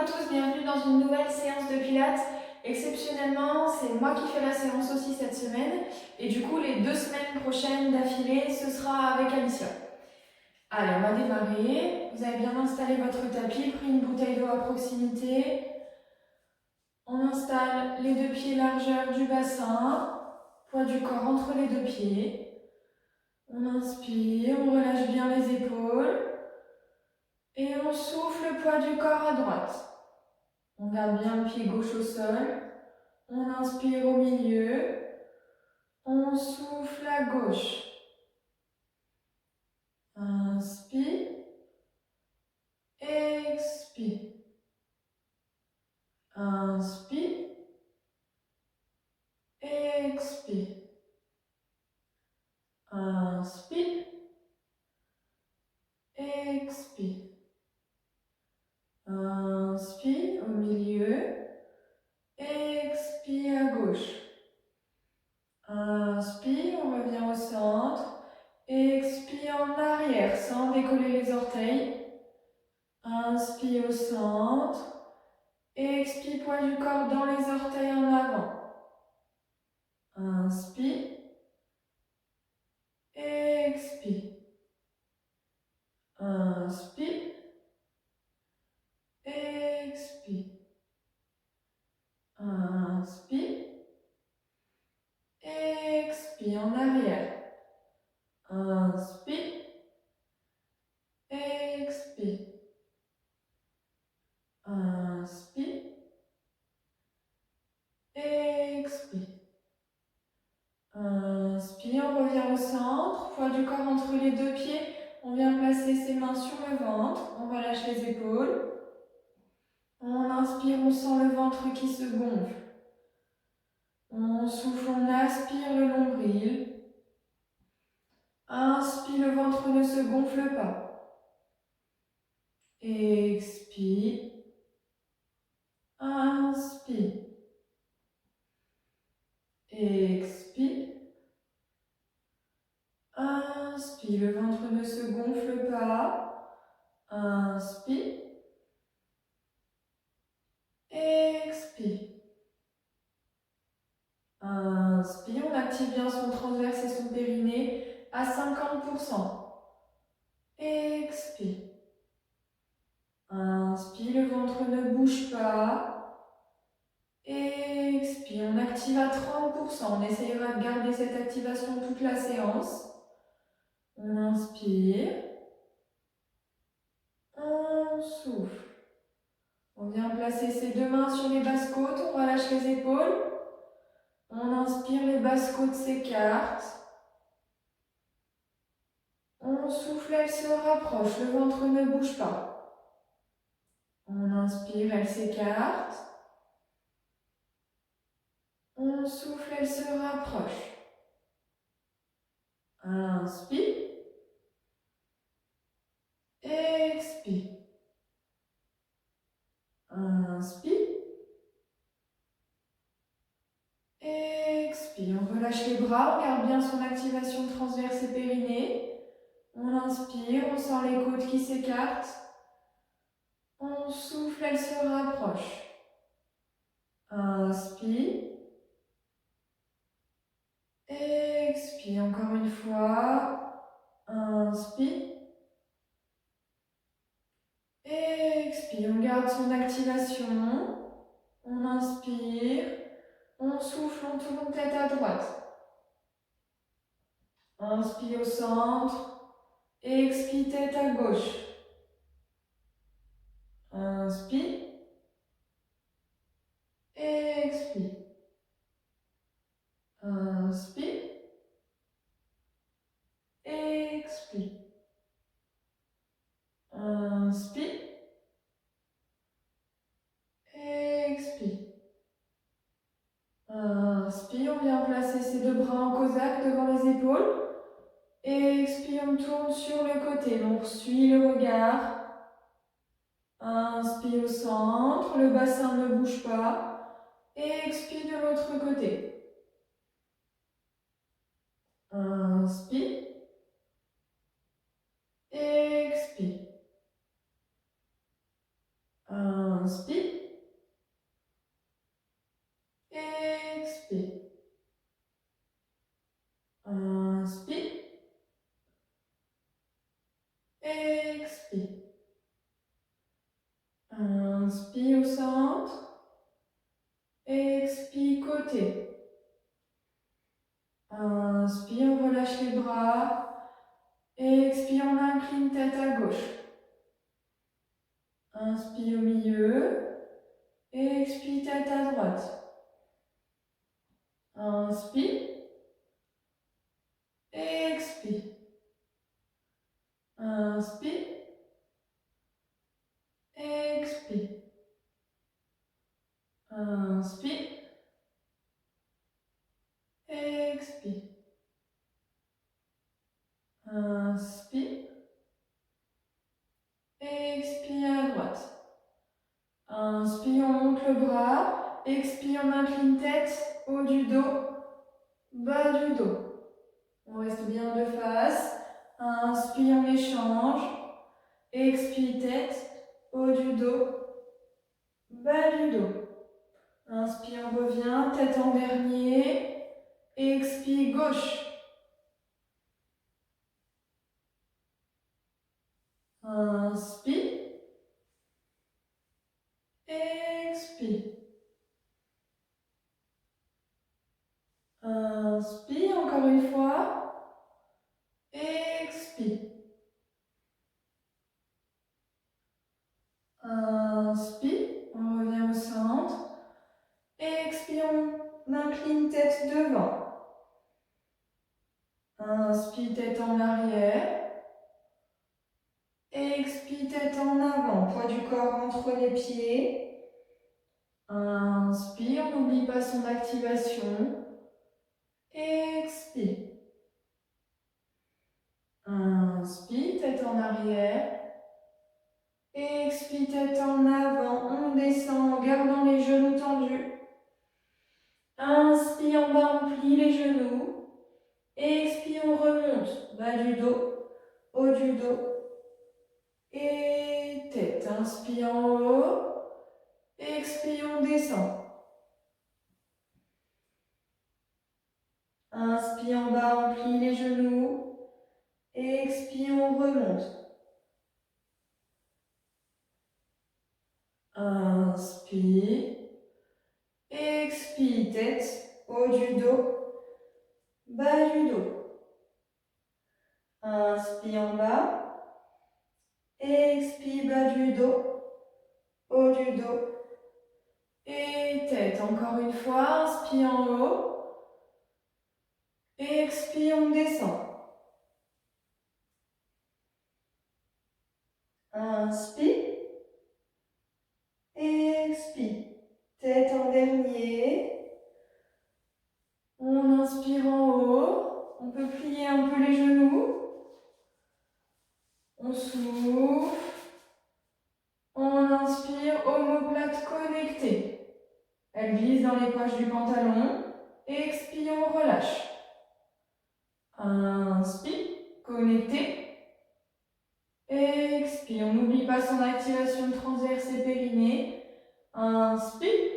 à tous, bienvenue dans une nouvelle séance de Pilates. Exceptionnellement, c'est moi qui fais la séance aussi cette semaine et du coup les 2 semaines prochaines d'affilée, ce sera avec Alicia. Allez, on va démarrer. Vous avez bien installé votre tapis, pris une bouteille d'eau à proximité. On installe les 2 pieds largeur du bassin, poids du corps entre les 2 pieds. On inspire, on relâche bien les épaules et on souffle le poids du corps à droite. On garde bien le pied gauche au sol. On inspire au milieu. On souffle à gauche. Inspire. Expire. Inspire. Expire. Inspire. Expire. Inspire au milieu. Expire à gauche. Inspire, on revient au centre. Expire en arrière sans décoller les orteils. Inspire au centre. Expire, poids du corps dans les orteils en avant. Inspire. Expire. Inspire. Expire. Inspire. Expire en arrière. Inspire. Expire. Inspire. Expire. Inspire, on revient au centre, poids du corps entre les 2 pieds. On vient placer ses mains sur le ventre, on relâche les épaules. On inspire, on sent le ventre qui se gonfle. On souffle, on aspire le nombril. Inspire, le ventre ne se gonfle pas. Expire. Inspire. Expire. Inspire, le ventre ne se gonfle pas. Inspire. Expire. Inspire, on active bien son transverse et son périnée à 50%. Expire. Inspire, le ventre ne bouge pas. Expire, on active à 30%. On essayera de garder cette activation toute la séance. On inspire. On souffle. On vient placer ses 2 mains sur les basses côtes. On relâche les épaules. On inspire, les basses côtes s'écartent. On souffle, elle se rapproche, le ventre ne bouge pas. On inspire, elle s'écarte. On souffle, elle se rapproche. Inspire. Expire. Inspire. Expire. On relâche les bras, on garde bien son activation transverse et périnée. On inspire, on sent les côtes qui s'écartent. On souffle, elle se rapproche. Inspire. Expire encore une fois. Inspire. Expire, on garde son activation. On inspire. On souffle, on tourne tête à droite. Inspire au centre. Expire, tête à gauche. Inspire. Expire. Inspire. Expire. Inspire. Expire. Inspire, on vient placer ses 2 bras en cosaque devant les épaules. Expire, on tourne sur le côté, on poursuit le regard. Inspire au centre, le bassin ne bouge pas. Expire de l'autre côté. Inspire. Expire. Inspire. Expire. Inspire. Expire. Inspire au centre. Expire côté. Inspire, on relâche les bras. Expire, on incline tête à gauche. Inspire au milieu. Expire, tête à droite. Inspire. Expire. Inspire. Expire. Inspire. Expire. Inspire. Expire à droite. Inspire, on monte le bras. Expire, on incline tête, haut du dos, bas du dos. On reste bien de face. Inspire, on échange. Expire, tête, haut du dos, bas du dos. Inspire, on revient, tête en dernier. Expire, gauche. Inspire. Expire. Inspire encore une fois. Expire. Inspire. On revient au centre. Expire. On incline tête devant. Inspire, tête en arrière. Expire, tête en avant. Poids du corps entre les pieds. Inspire. On n'oublie pas son activation. Expire. Inspire, tête en arrière. Expire, tête en avant. On descend en gardant les genoux tendus. Inspire, en bas, on plie les genoux. Expire, on remonte. Bas du dos, haut du dos. Et tête. Inspire en haut. Expire, on descend. Inspire, en bas, on plie les genoux. Expire, on remonte. Inspire. Expire, tête, haut du dos, bas du dos. Inspire en bas. Expire, bas du dos, haut du dos. Et tête, encore une fois. Inspire en haut. Expire, on descend. Inspire. Expire. Tête en dernier. On inspire en haut. On peut plier un peu les genoux. On souffle. On inspire, omoplate connectée. Elle glisse dans les poches du pantalon. Expire, on relâche. Inspire, connecté. Expire, on n'oublie pas son activation transverse et périnée. Inspire.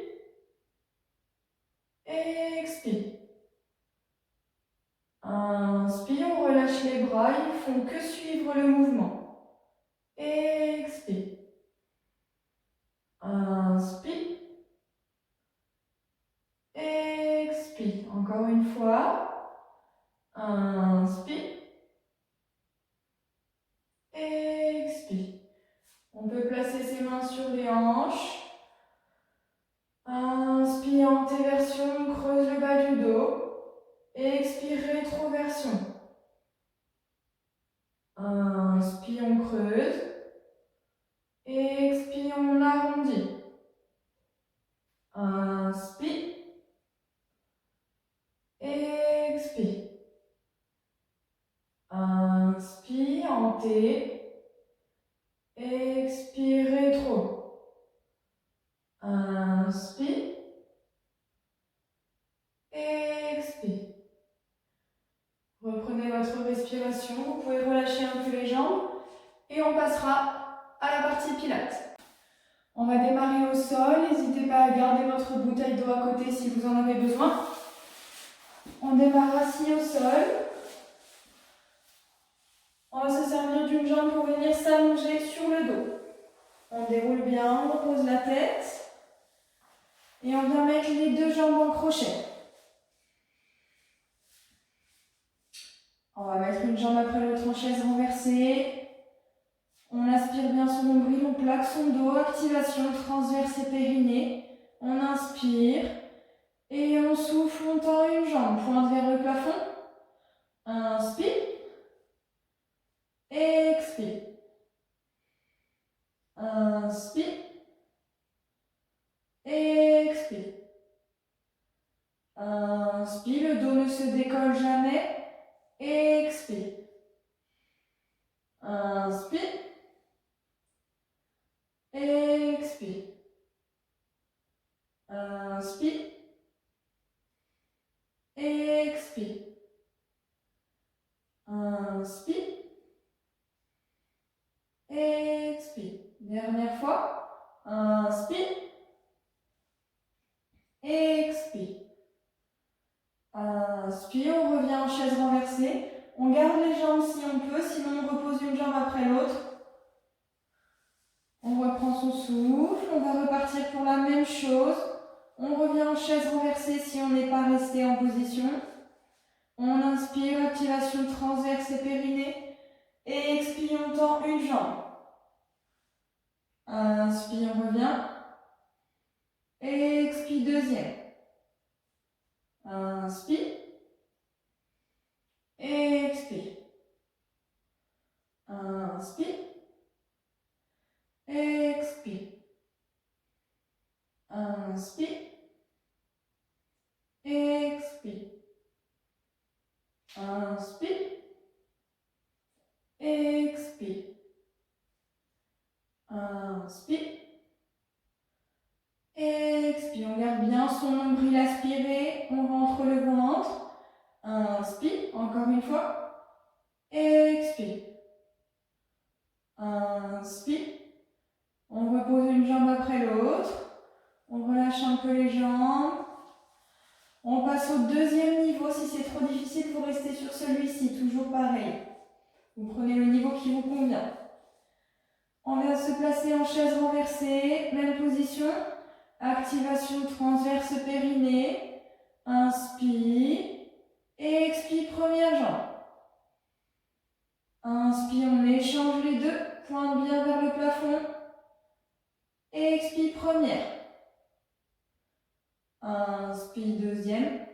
Expire. Inspire, on relâche les bras, ils font que suivre le mouvement. Expire. Inspire. Expire. Encore une fois. Inspire. Expire. On peut placer ses mains sur les hanches. Inspire, antéversion, creuse le bas du dos. Expire, rétroversion. Inspire, on creuse. Expire, on arrondit. Inspire. Expire. Inspire, hanté. Expire, rétro. Inspire. Expire. Reprenez votre respiration. Vous pouvez relâcher un peu les jambes. Et on passera à la partie pilates. On va démarrer au sol. N'hésitez pas à garder votre bouteille d'eau à côté si vous en avez besoin. On démarre assis au sol. On va se servir d'une jambe pour venir s'allonger sur le dos. On déroule bien, on repose la tête. Et on vient mettre les deux jambes en crochet. On va mettre une jambe après l'autre en chaise renversée. On aspire bien son nombril, on plaque son dos, activation transverse et périnée. On inspire et on souffle, on tend une jambe, pointe vers le plafond. Inspire, expire. Inspire, expire. Inspire, le dos ne se décolle jamais. Expire. Inspire. Expire. Inspire. Expire. Inspire. Expire. Dernière fois. Inspire. Expire. Inspire, on revient en chaise renversée. On garde les jambes si on peut, sinon on repose une jambe après l'autre. On reprend son souffle, on va repartir pour la même chose. On revient en chaise renversée si on n'est pas resté en position. On inspire, activation transverse et périnée. Et expire, on tend une jambe. Inspire, on revient. Expire, deuxième. Inspire. Expire. Inspire. Expire. Inspire. Expire. Inspire. Expire. Inspire. Expire. On garde bien son nombril aspiré. On rentre le ventre. Inspire. Encore une fois. Expire. Inspire. On repose une jambe après l'autre. On relâche un peu les jambes. On passe au deuxième niveau. Si c'est trop difficile, vous restez sur celui-ci. Toujours pareil. Vous prenez le niveau qui vous convient. On va se placer en chaise renversée. Même position. Activation transverse périnée. Inspire. Expire, première jambe. Inspire, on échange les deux. Pointe bien vers le plafond. Expire, première. Inspire, deuxième.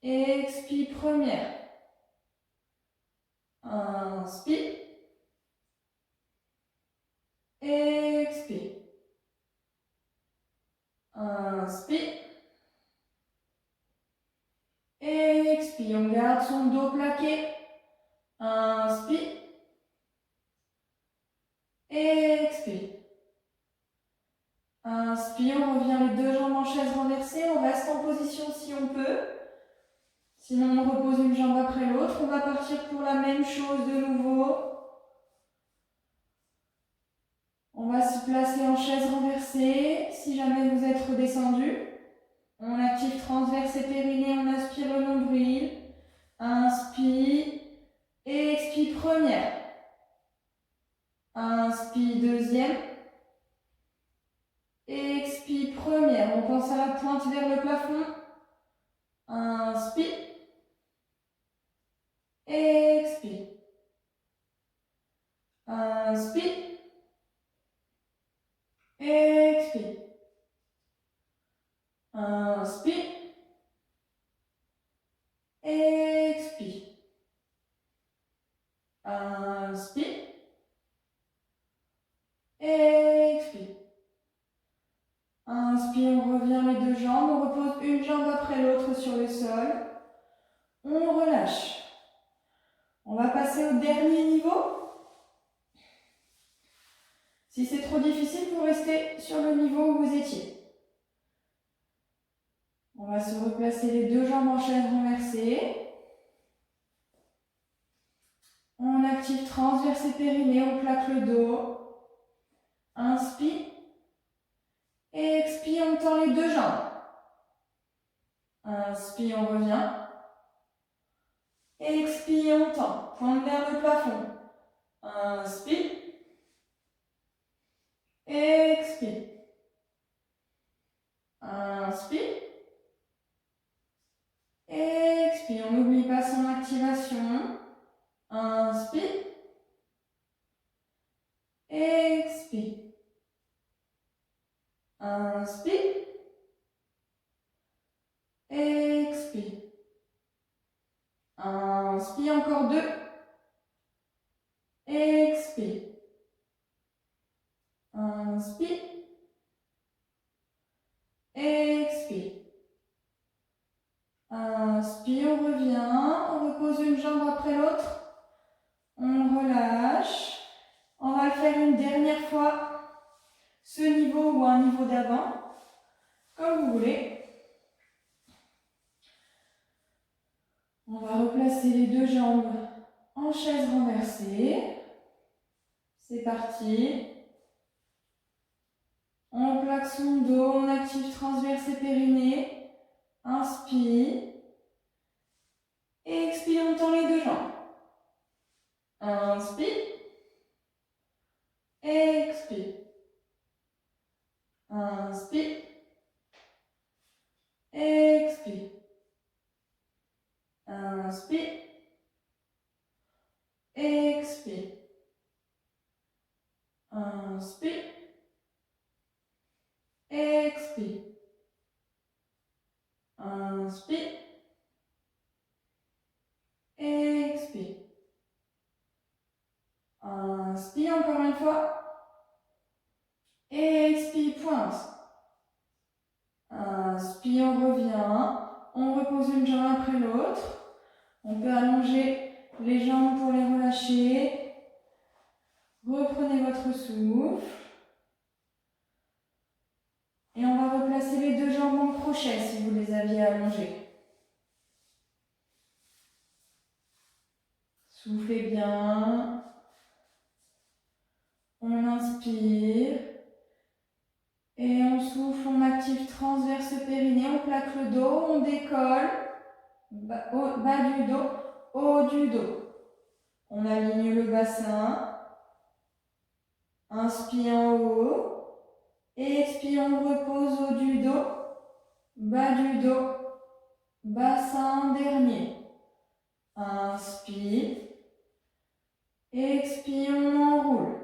Expire, première. Inspire. Expire. Inspire. Expire. On garde son dos plaqué. Inspire. Expire. Inspire, on revient les deux jambes en chaise renversée. On reste en position si on peut. Sinon, on repose une jambe après l'autre. On va partir pour la même chose de nouveau. On va se placer en chaise renversée. Si jamais vous êtes redescendu, on active transverse et périnée. On aspire le nombril. Inspire. Expire, première. Inspire, deuxième. Expire, première. On pense à la pointe vers le plafond. Inspire. Expire. Inspire. Expire. Inspire. Expire. Inspire. Expire. Inspire, on revient les deux jambes. On repose une jambe après l'autre sur le sol. On relâche. On va passer au dernier niveau. Si c'est trop difficile, vous restez sur le niveau où vous étiez. On va se replacer les deux jambes en chaise renversée. On active transverse et périnée, on plaque le dos. Inspire. Inspire, on revient. Expire, on tend. Pointe vers le plafond. Inspire. Expire. Inspire. Expire. On n'oublie pas son activation. Inspire. Expire. Inspire. Expire. Inspire, encore 2. Expire. Inspire. Expire. Inspire, on revient. On repose une jambe après l'autre. On relâche. On va le faire une dernière fois. Ce niveau ou un niveau d'avant. Comme vous voulez. On va replacer les 2 jambes en chaise renversée. C'est parti. On plaque son dos, on active transverse et périnée. Inspire. Expire, on tend les 2 jambes. Inspire. Expire. Inspire. Expire. Inspire. Expire. Inspire. Expire. Inspire. Expire. Inspire encore une fois. Expire, pointe. Inspire, on revient. On repose une jambe après l'autre. On peut allonger les jambes pour les relâcher. Reprenez votre souffle. Et on va replacer les 2 jambes en crochet si vous les aviez allongées. Soufflez bien. On inspire. Et on souffle, on active transverse périnée, on plaque le dos, on décolle. Bas du dos, haut du dos. On aligne le bassin. Inspire en haut. Expire, on repose haut du dos. Bas du dos. Bassin dernier. Inspire. Expire, on enroule.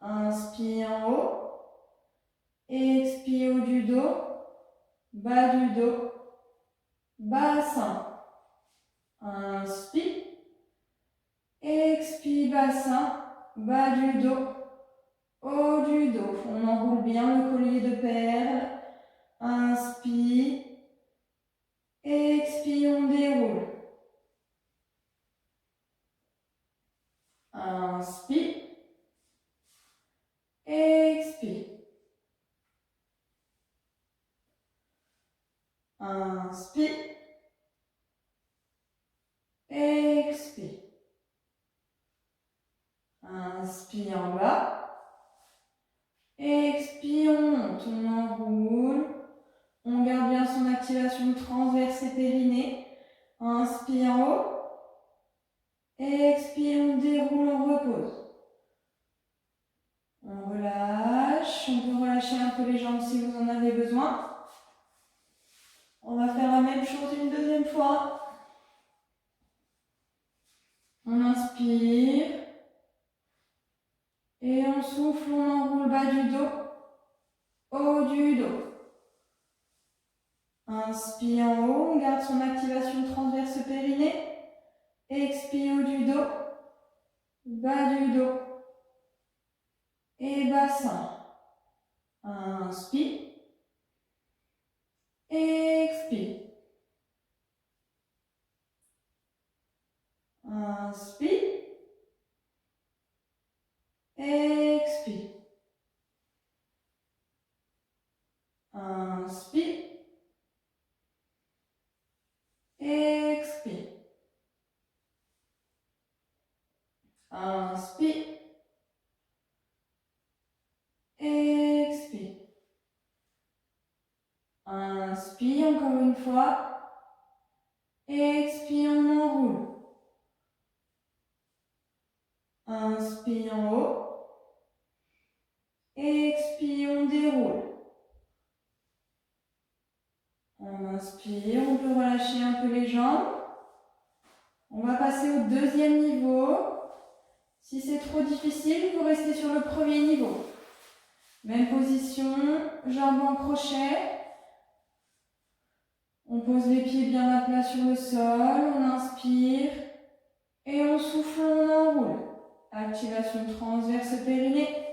Inspire en haut. Expire haut du dos. Bas du dos. Bassin. Inspire. Expire, bassin. Bas du dos. Haut du dos. On enroule bien le collier de perles. Inspire. Expire, on déroule. Inspire. Expire. Inspire. Expire. Inspire en bas. Expire, on monte, on enroule. On garde bien son activation transverse et périnée. Inspire en haut. Expire, on déroule, on repose. On relâche. On peut relâcher un peu les jambes si vous en avez besoin. On va faire la même chose une deuxième fois. On inspire. Et on souffle, on enroule bas du dos, haut du dos. Inspire en haut, on garde son activation transverse périnée. Expire haut du dos, bas du dos. Et bassin. Inspire. Expire. Inspire. Expire. Inspire. Expire. Inspire. Expire. encore une fois. Expire, on enroule. Inspire en haut. Expire, on déroule. On inspire, on peut relâcher un peu les jambes. On va passer au deuxième niveau. Si c'est trop difficile, vous restez sur le premier niveau. Même position, jambes en crochet. On pose les pieds bien à plat sur le sol, on inspire et on souffle, on enroule. Activation transverse périnée.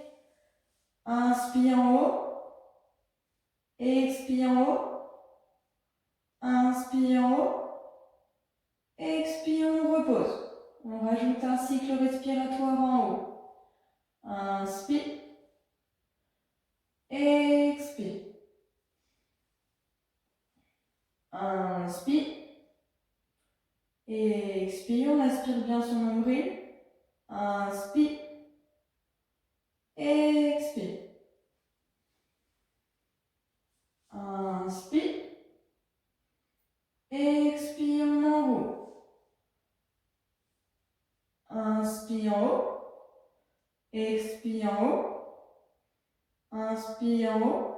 Inspire en haut, expire en haut, inspire en haut, expire, on repose. On rajoute un cycle respiratoire en haut. Inspire, expire. Inspire, expire, on aspire bien son nombril. Inspire, expire. Inspire, expire, on enroule. Inspire en haut, expire en haut, inspire en haut,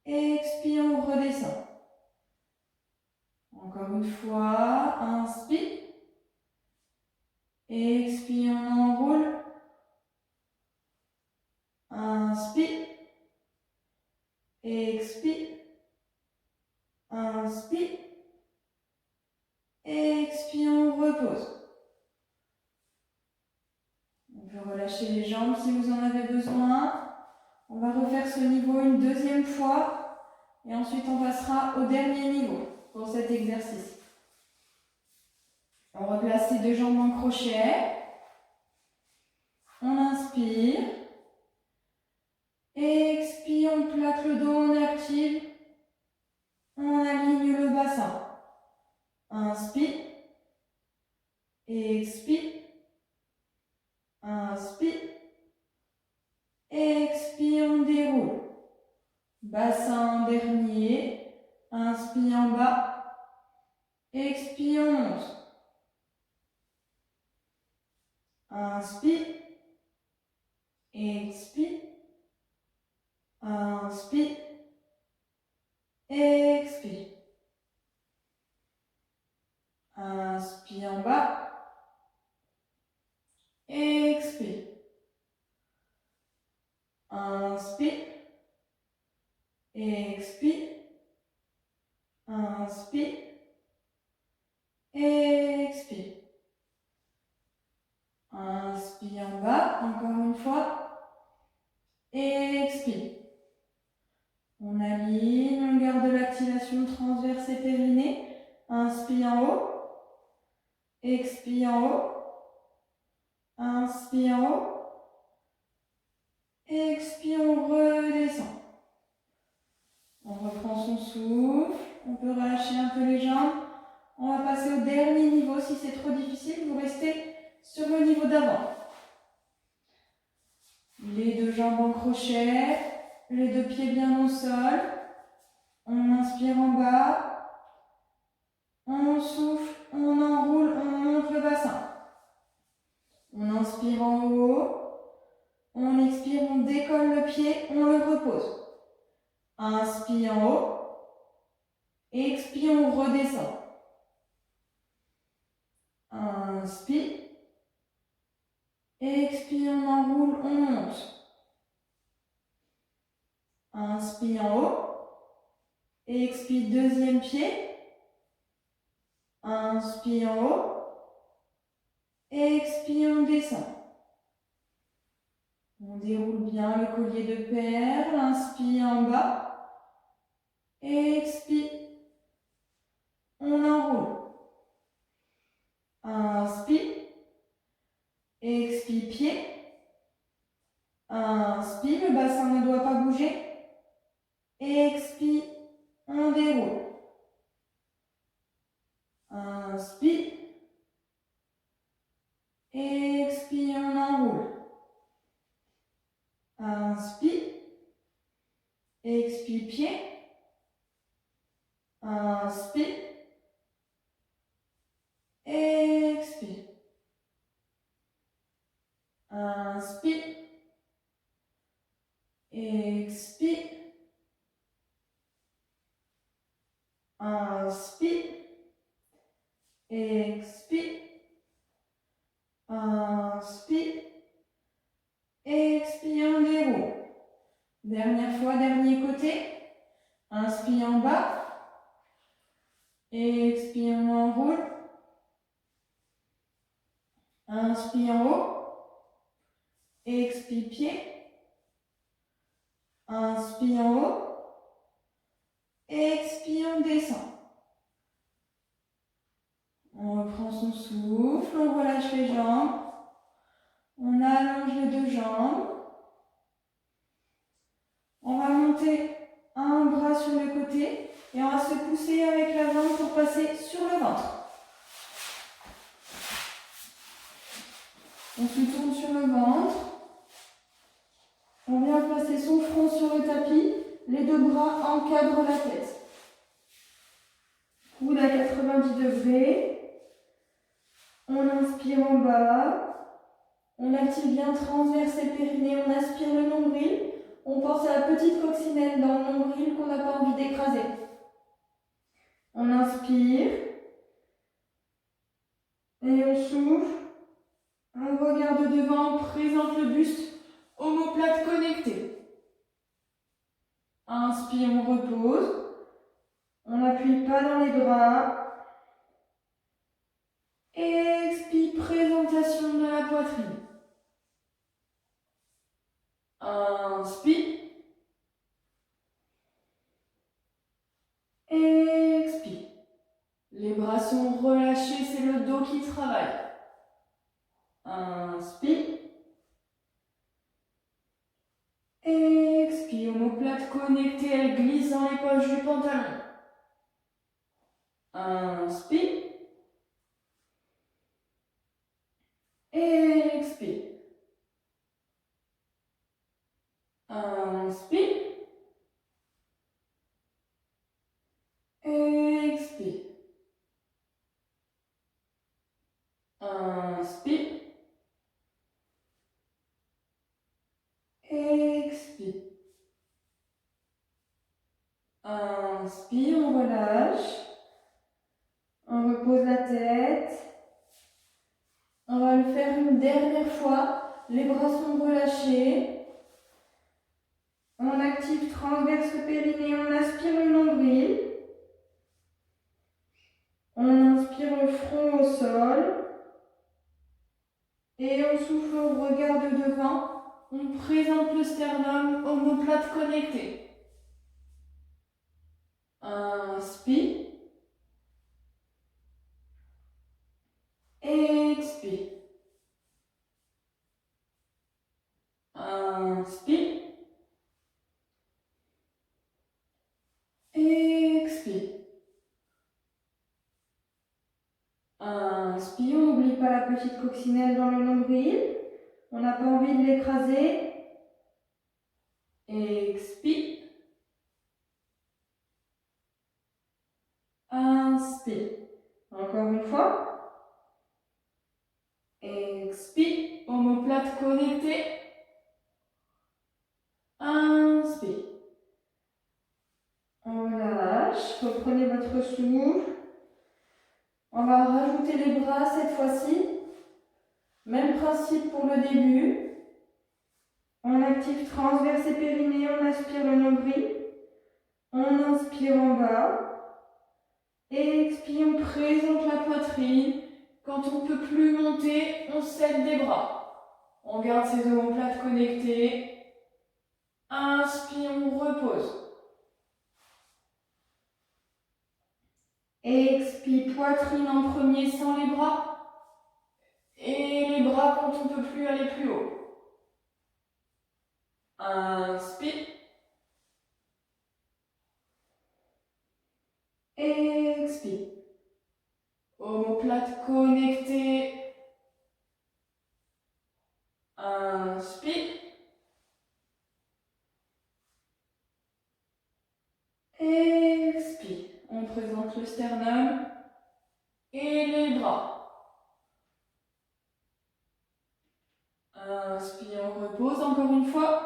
expire, on redescend. Encore une fois, inspire, expire, on enroule. Inspire, expire, inspire, expire, on repose. On peut relâcher les jambes si vous en avez besoin. On va refaire ce niveau une deuxième fois et ensuite on passera au dernier niveau pour cet exercice. On replace les deux jambes en crochet. On inspire. Expire, on plaque le dos, on active. On aligne le bassin. Inspire. Expire. Inspire. Expire, on déroule. Bassin en dernier. Inspire en bas. Expire, on monte. Inspire. Expire. Inspire. Expire. Inspire en bas. Expire. Inspire. Expire. Inspire. Expire. Inspire en bas, encore une fois. Expire. On aligne, on garde l'activation transverse et périnée. Inspire en haut. Expire en haut. Inspire en haut. Expire, on redescend. On reprend son souffle. On peut relâcher un peu les jambes. On va passer au dernier niveau. Si c'est trop difficile, vous restez sur le niveau d'avant. Les deux jambes en crochet. Les deux pieds bien au sol. On inspire en bas. On souffle. On enroule. On monte le bassin. On inspire en haut. On expire, on décolle le pied, on le repose. Inspire en haut. Expire, on redescend. Inspire. Expire, on enroule, on monte. Inspire en haut. Expire, deuxième pied. Inspire en haut. Expire, on descend. On déroule bien le collier de perles. Inspire en bas. Expire. On enroule. Inspire. Expire, pied. Inspire, le bassin ne doit pas bouger. Expire, on déroule. Inspire. Expire, on enroule. Inspire. Expire, pied. Inspire. Expire. Inspire. Expire. Inspire. Expire. Inspire. Expire, on déroule. Dernière fois, dernier côté. Inspire en bas. Expire, on enroule. Inspire en haut. Expire pied. Inspire en haut. Expire, on descend. On reprend son souffle, on relâche les jambes. On allonge les deux jambes. On va monter un bras sur le côté et on va se pousser avec la jambe pour passer sur le ventre. On se tourne sur le ventre. On vient placer son front sur le tapis. Les deux bras encadrent la tête. Coude à 90 degrés. On inspire en bas. On active bien transverse et périnée. On aspire le nombril. On pense à la petite coccinelle dans le nombril qu'on n'a pas envie d'écraser. On inspire. Et on souffle. On regarde devant, on présente le buste, omoplate connectée. Inspire, on repose. On n'appuie pas dans les bras. Expire, présentation de la poitrine. Inspire. Expire. Les bras sont relâchés, c'est le dos qui travaille. Inspire. Expire, omoplate connectée, elle glisse dans les poches du pantalon. Inspire. Expire. Inspire. Expire. Inspire. Expire. Inspire, on relâche. On repose la tête. On va le faire une dernière fois. Les bras sont relâchés. On active transverse périnée. On aspire le nombril. On inspire le front au sol. Et on souffle, on regarde devant. On présente le sternum, omoplate connectée. Inspire. Expire. Inspire. Expire. Inspire, on n'oublie pas la petite coccinelle dans le nombril. On n'a pas envie de l'écraser. Expire. Inspire. Encore une fois. Expire. Omoplate connectée. Inspire. On relâche. Reprenez votre souffle. On va rajouter les bras cette fois-ci. Même principe pour le début. On active transverse et périnée. On aspire le nombril. On inspire en bas. Expire, on présente la poitrine. Quand on ne peut plus monter, on cède des bras. On garde ses omoplates connectées. Inspire, on repose. Expire, poitrine en premier sans les bras. Et les bras quand on ne peut plus aller plus haut. Inspire. Expire. Omoplate connectée. Inspire. Expire. On présente sternum et les bras. Inspire, on repose encore une fois.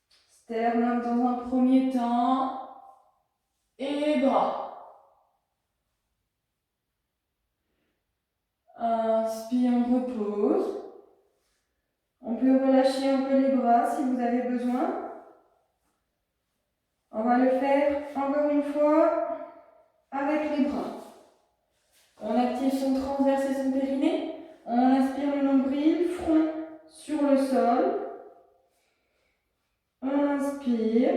Sternum dans un premier temps et bras. Inspire, on repose. On peut relâcher un peu les bras si vous avez besoin. On va le faire encore une fois avec les bras. On active son transverse et son périnée. On inspire le nombril, front sur le sol. On inspire.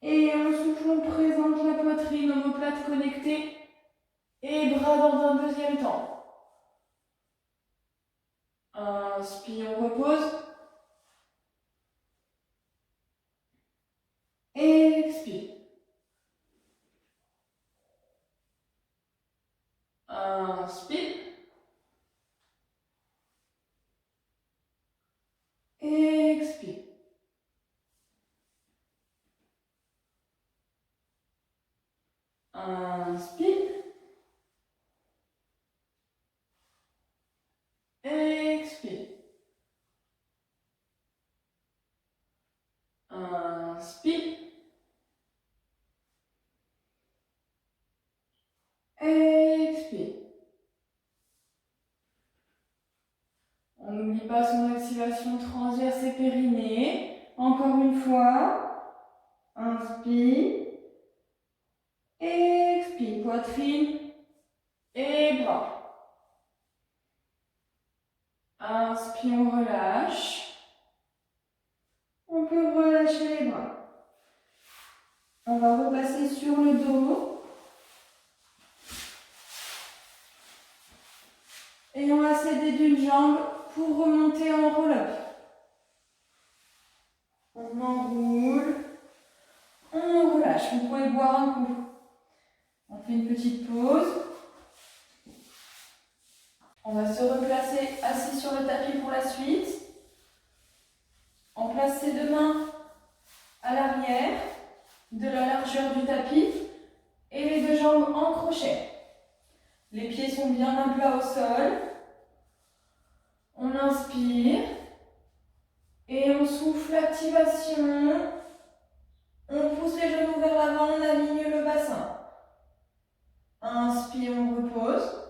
Et en souffle, on présente la poitrine, omoplate connectée. Et bras dans un deuxième temps. Inspire, on repose. Expire. Inspire. Expire. Inspire. Expire. Inspire. Expire. On n'oublie pas son activation transverse et périnée. Encore une fois. Inspire. Expire. Poitrine et bras. Inspire, on relâche. On peut relâcher les bras. On va repasser sur le dos. Et on va s'aider d'une jambe pour remonter en roll-up. On enroule. On relâche. Vous pouvez boire un coup. On fait une petite pause. On va se replacer assis sur le tapis pour la suite. On place ses deux mains à l'arrière de la largeur du tapis et les deux jambes en crochet. Les pieds sont bien à plat au sol. On inspire et on souffle, activation. On pousse les genoux vers l'avant, on aligne le bassin. Inspire, on repose.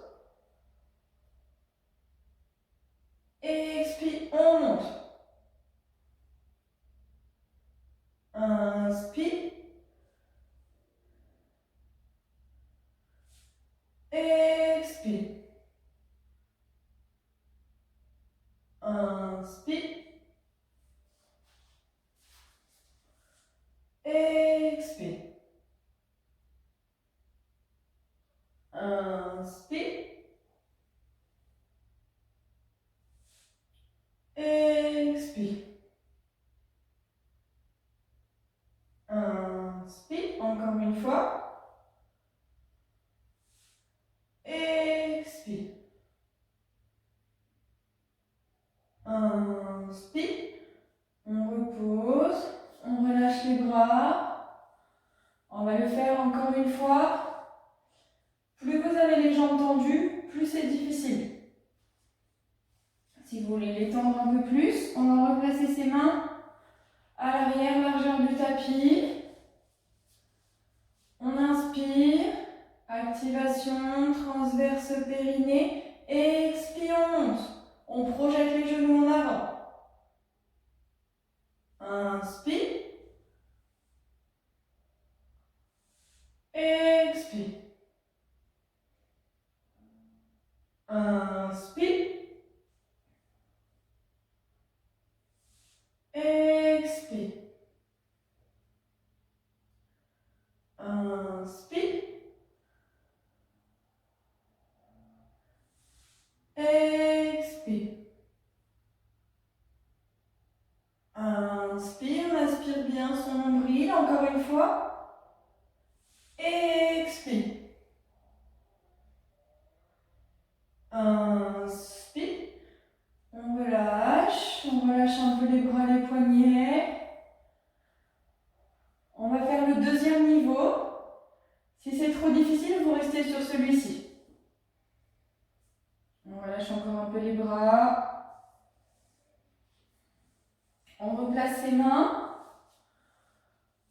Expire, on monte. Inspire. Expire. Inspire. Expire. Inspire. Expire. Inspire. Encore une fois. Expire. Inspire. On repose. On relâche les bras. On va le faire encore une fois. Plus vous avez les jambes tendues, plus c'est difficile. Si vous voulez les tendre un peu plus, on va replacer ses mains à l'arrière, largeur du tapis. On inspire, activation, transverse périnée, expire, on monte. On projette les genoux en avant. Inspire. Expire. Inspire. Expire. Inspire. Expire. Inspire, on aspire bien son nombril, encore une fois. Expire. Inspire. On relâche un peu les bras, les poignets. On va faire le On relâche encore un peu les bras. On replace ses mains.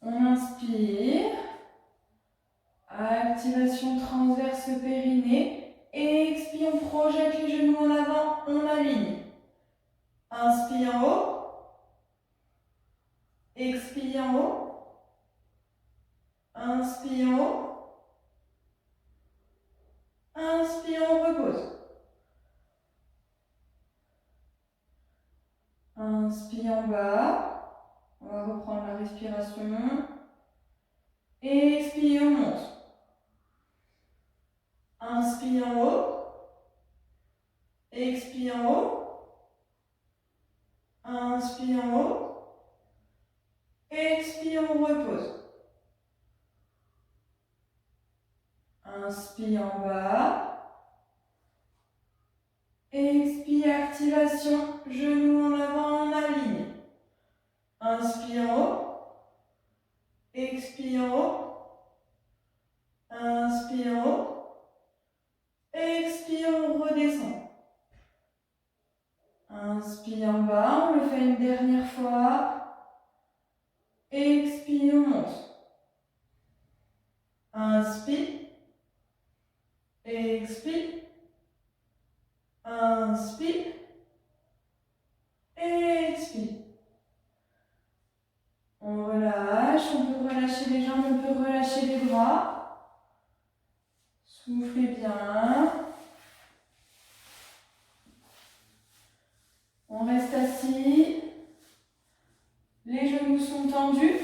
On inspire. Activation transverse périnée. Expire, on projette les genoux en avant, on aligne. Inspire en haut. Expire en haut. Inspire en haut. Inspire, on repose. Inspire en bas. On va reprendre la respiration. Expire, on monte. Inspire en haut. Expire en haut. Inspire en haut. Expire, on repose. Inspire en bas. Expire, activation. Genoux en avant, on aligne. Inspire en haut. Expire en haut. Inspire en haut. Expire, on redescend. Inspire en bas, on le fait une dernière fois. Expire, on monte. Inspire. Expire. Inspire. Expire. On relâche, on peut relâcher les jambes, on peut relâcher les bras. Soufflez bien. On reste assis. Les genoux sont tendus.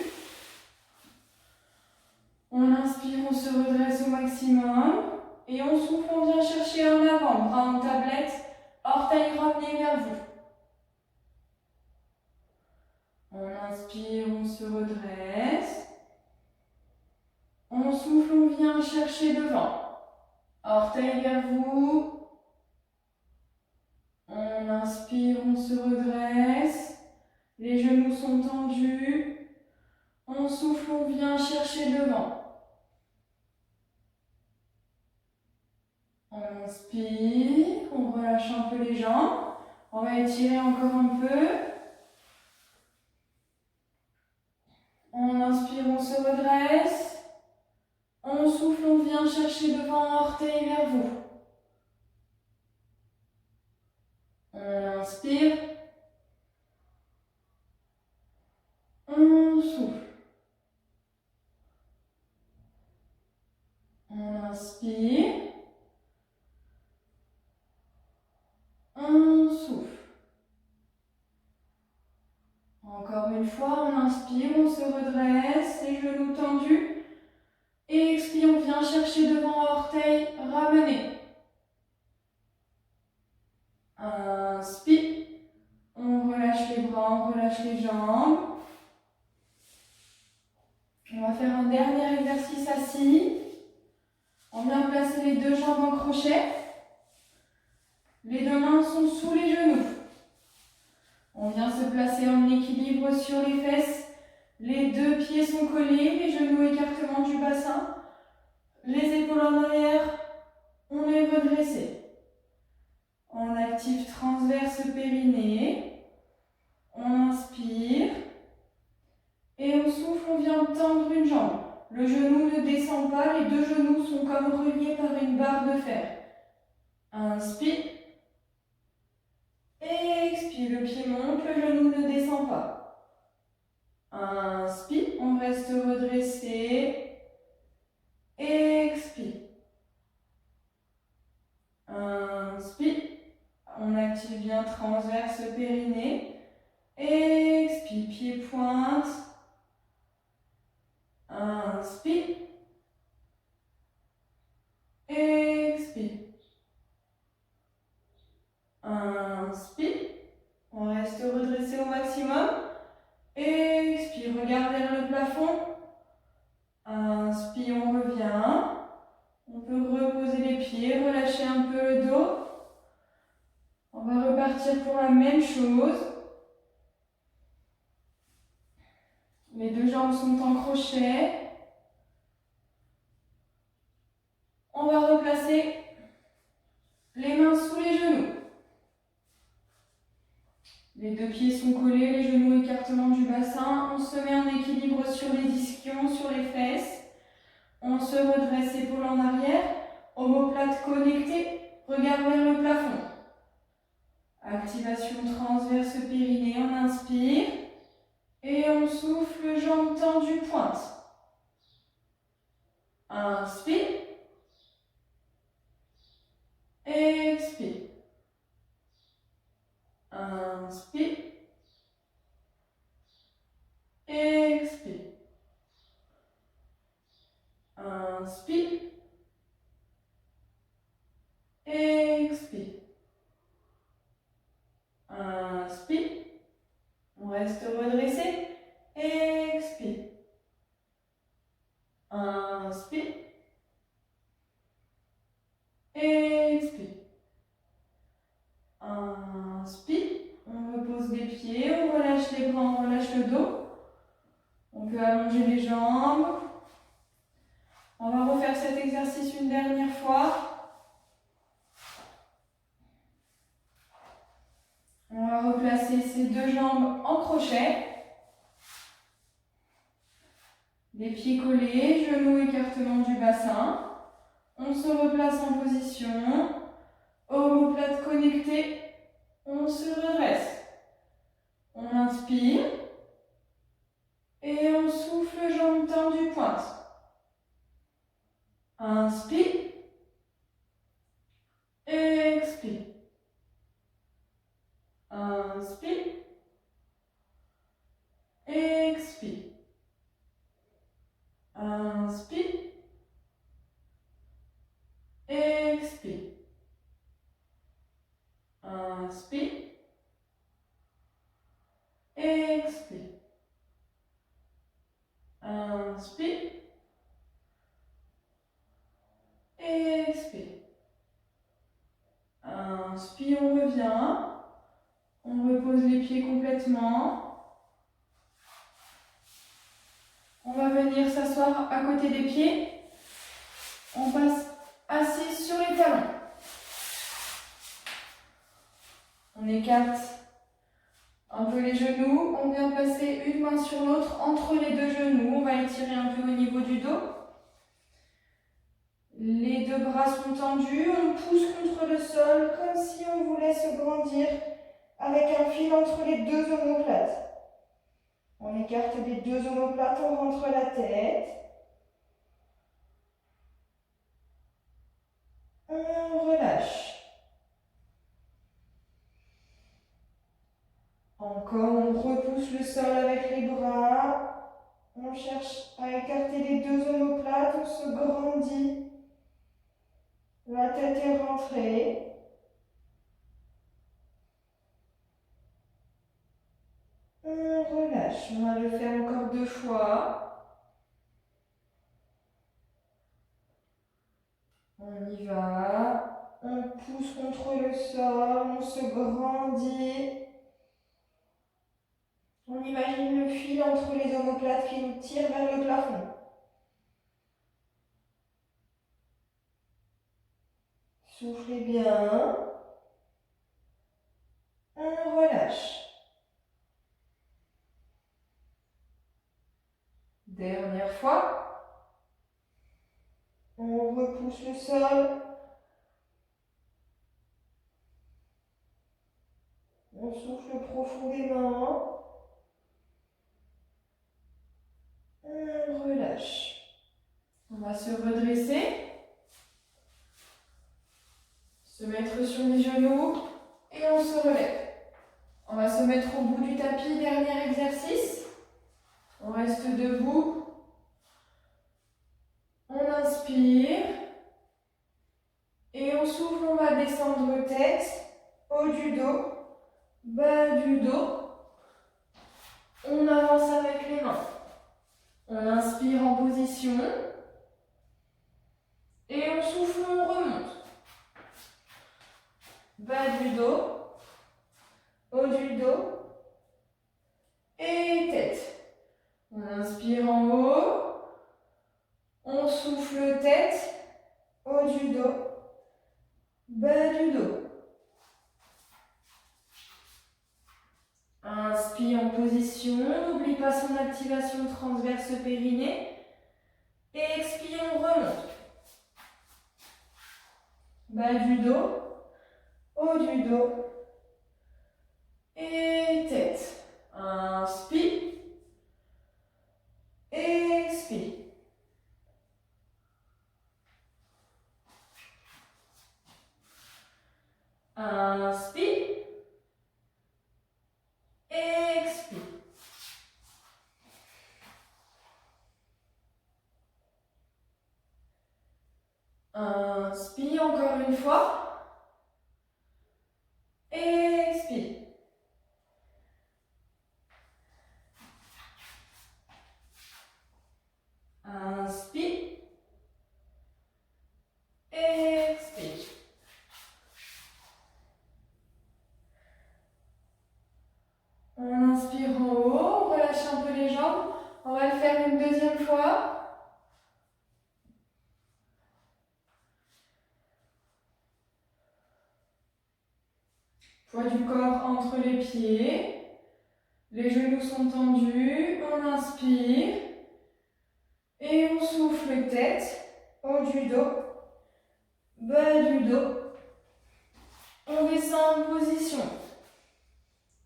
On inspire, on se redresse au maximum. Et on souffle, on vient chercher en avant. Bras en tablette, orteils ramenés vers vous. On inspire, on se redresse. On souffle, on vient chercher devant. Orteils vers vous. On inspire, on se redresse. Les genoux sont tendus. On souffle, on vient chercher devant. On inspire, on relâche un peu les jambes. On va étirer encore un peu. On inspire, on se redresse. On souffle, on vient chercher devant, orteils vers vous. On inspire. On souffle. On inspire. On souffle. Encore une fois, on inspire, on se redresse, les genoux tendus. Et expire, on vient chercher devant, orteils ramenés. Inspire. On relâche les bras, on relâche les jambes. On va faire un dernier exercice assis. On vient placer les deux jambes en crochet. Les deux mains sont sous les genoux. On vient se placer en équilibre sur les fesses. Les deux pieds sont collés, les genoux écartement du bassin. Les épaules en arrière, on est redressé. On active transverse périnée. On inspire. Et on souffle, on vient tendre une jambe. Le genou ne descend pas, les deux genoux sont comme reliés par une barre de fer. Inspire. Expire, le pied monte, le genou ne descend pas. Inspire, on reste redressé. Expire. Inspire, on active bien transverse périnée. Expire, pied pointe. Inspire. Expire. Inspire. On reste redressé au maximum. Expire, regarde vers le plafond. Inspire, on revient. On peut reposer les pieds, relâcher un peu le dos. On va repartir pour la même chose. Les deux jambes sont en crochet. On va replacer les mains sous les genoux. Les deux pieds sont collés, les genoux écartement du bassin. On se met en équilibre sur les ischions, sur les fesses. On se redresse, épaules en arrière. Omoplate connectée, regard vers le plafond. Activation transverse périnée, on inspire. Et on souffle, jambes tendues, pointe. Inspire. Expire. Inspire. Expire. Inspire. Expire. Inspire. On reste redressé. Expire. Inspire. Expire. Inspire. On repose les pieds, on relâche les bras, on relâche le dos. On peut allonger les jambes. On va refaire cet exercice une dernière fois. On va replacer ces deux jambes en crochet. Les pieds collés, genoux écartement du bassin. On se replace en position. Omoplate connectée. On se redresse. On inspire. Et on souffle, jambes tendues, pointe. Inspire. Expire. Inspire. Expire. Inspire. Expire. Inspire. Expire. Inspire. Expire. Inspire, on revient. On repose les pieds complètement. On va venir s'asseoir à côté des pieds. On passe assis sur les talons. On écarte un peu les genoux. On vient placer une main sur l'autre entre les deux genoux. On va étirer un peu au niveau du dos. Les deux bras sont tendus. On pousse contre le sol comme si on voulait se grandir avec un fil entre les deux omoplates. On écarte les deux omoplates, on rentre la tête. On relâche. Encore, on repousse le sol avec les bras. On cherche à écarter les deux omoplates, on se grandit. La tête est rentrée. On relâche. On va le faire encore 2 fois. On y va. On pousse contre le sol. On se grandit. On imagine le fil entre les omoplates qui nous tire vers le plafond. Soufflez bien. On relâche. Dernière fois. On repousse le sol. On souffle profondément. On relâche. On va se redresser. Se mettre sur les genoux et on se relève. On va se mettre au bout du tapis, dernier exercice. On reste debout. On inspire. Et on souffle, on va descendre tête, haut du dos, bas du dos. On avance avec les mains. On inspire en position. Et on souffle, on remonte. Bas du dos, haut du dos et tête. On inspire en haut, on souffle tête, haut du dos, bas du dos. Inspire en position, n'oublie pas son activation transverse périnée. Expire, on remonte. Bas du dos, haut du dos. Et tête. Inspire. Expire. Inspire. Expire. Inspire encore une fois. Expire. Inspire. Expire. On inspire en haut, on relâche un peu les jambes. On va le faire une deuxième fois. Poids du corps entre les pieds. Les genoux sont tendus. On inspire. Et on souffle tête, haut du dos, bas du dos. On descend en position.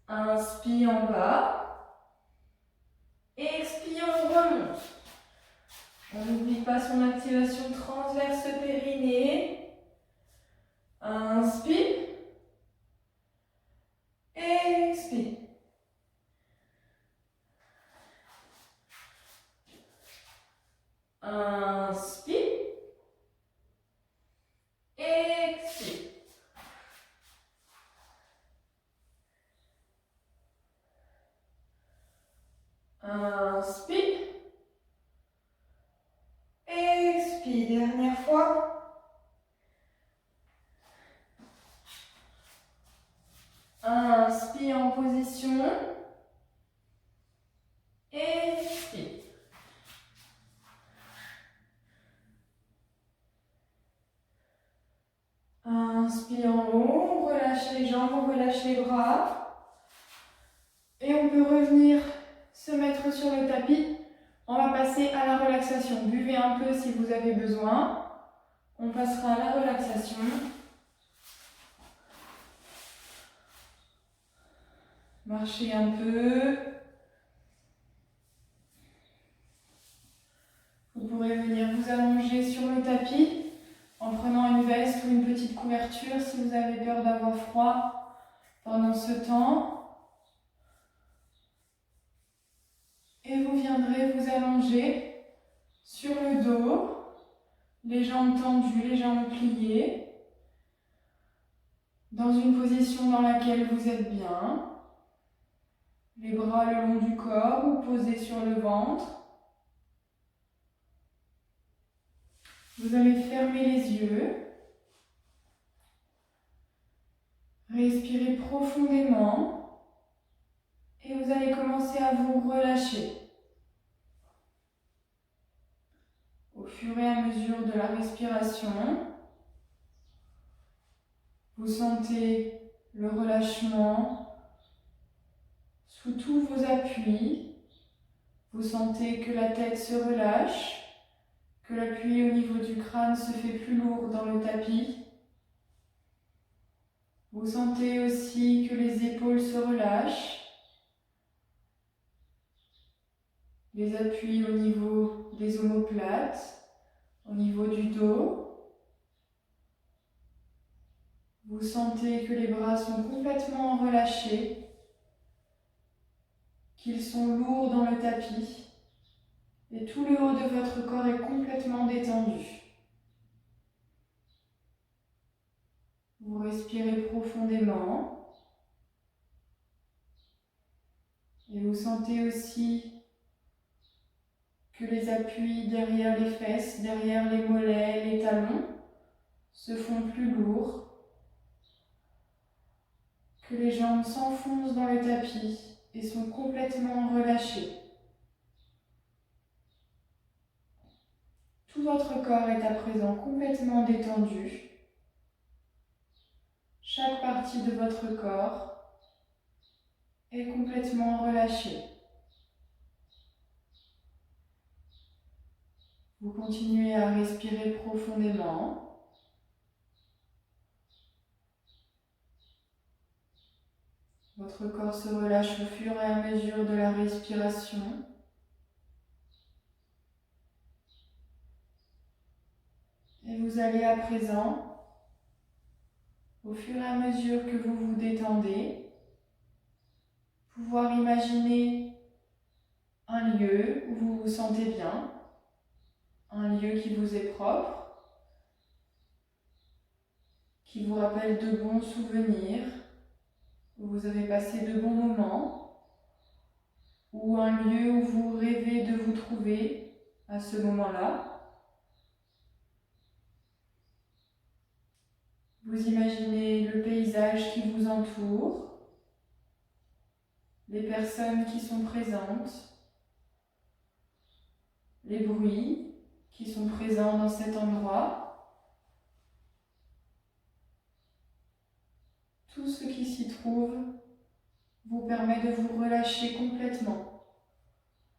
Inspire en bas. Expire, on remonte. On n'oublie pas son activation transverse périnée. Inspire. Expire. Inspire. Expire. Inspire. Expire. Dernière fois. Inspire en position. Expire. Inspire en haut, on relâche les jambes, on relâche les bras. Et on peut revenir se mettre sur le tapis. On va passer à la relaxation. Buvez un peu si vous avez besoin. On passera à la relaxation. Marchez un peu. Vous pourrez venir vous allonger sur le tapis en prenant une veste ou une petite couverture si vous avez peur d'avoir froid pendant ce temps. Et vous viendrez vous allonger sur le dos, les jambes tendues, les jambes pliées, dans une position dans laquelle vous êtes bien. Les bras le long du corps ou posés sur le ventre. Vous allez fermer les yeux. Respirez profondément. Et vous allez commencer à vous relâcher. Au fur et à mesure de la respiration, vous sentez le relâchement sous tous vos appuis. Vous sentez que la tête se relâche, que l'appui au niveau du crâne se fait plus lourd dans le tapis. Vous sentez aussi que les épaules se relâchent, les appuis au niveau des omoplates, au niveau du dos. Vous sentez que les bras sont complètement relâchés, qu'ils sont lourds dans le tapis et tout le haut de votre corps est complètement détendu. Vous respirez profondément et vous sentez aussi que les appuis derrière les fesses, derrière les mollets, les talons se font plus lourds, que les jambes s'enfoncent dans le tapis et sont complètement relâchées. Tout votre corps est à présent complètement détendu. Chaque partie de votre corps est complètement relâché. Vous continuez à respirer profondément. Votre corps se relâche au fur et à mesure de la respiration. Et vous allez à présent, au fur et à mesure que vous vous détendez, pouvoir imaginer un lieu où vous vous sentez bien, un lieu qui vous est propre, qui vous rappelle de bons souvenirs, où vous avez passé de bons moments, ou un lieu où vous rêvez de vous trouver à ce moment-là. Vous imaginez le paysage qui vous entoure, les personnes qui sont présentes, les bruits qui sont présents dans cet endroit. Tout ce qui s'y trouve vous permet de vous relâcher complètement.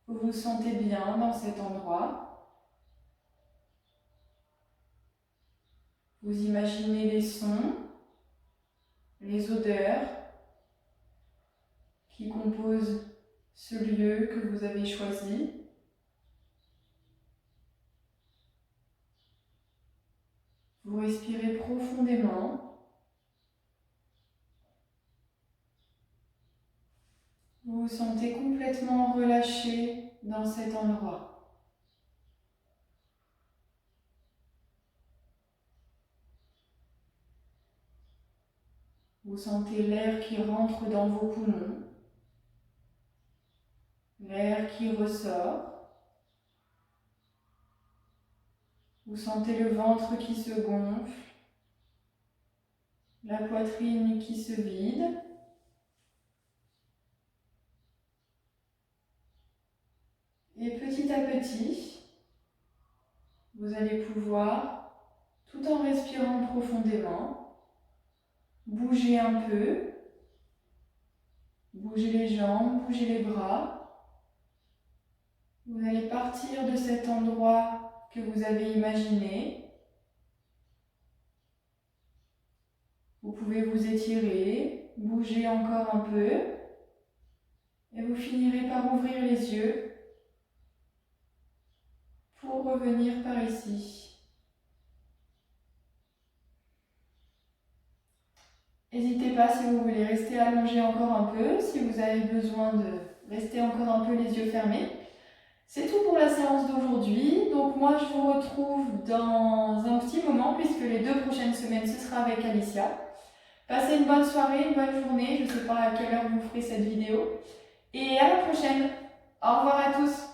Vous vous sentez bien dans cet endroit. Vous imaginez les sons, les odeurs qui composent ce lieu que vous avez choisi. Vous respirez profondément. Vous vous sentez complètement relâché dans cet endroit. Vous sentez l'air qui rentre dans vos poumons, l'air qui ressort. Vous sentez le ventre qui se gonfle, la poitrine qui se vide. Et petit à petit, vous allez pouvoir, tout en respirant profondément, bouger un peu, bouger les jambes, bouger les bras. Vous allez partir de cet endroit que vous avez imaginé. Vous pouvez vous étirer, bouger encore un peu et vous finirez par ouvrir les yeux pour revenir par ici. N'hésitez pas si vous voulez rester allongé encore un peu, si vous avez besoin de rester encore un peu les yeux fermés. C'est tout pour la séance d'aujourd'hui. Donc moi je vous retrouve dans un petit moment puisque les 2 prochaines semaines ce sera avec Alicia. Passez une bonne soirée, une bonne journée. Je ne sais pas à quelle heure vous ferez cette vidéo. Et à la prochaine. Au revoir à tous.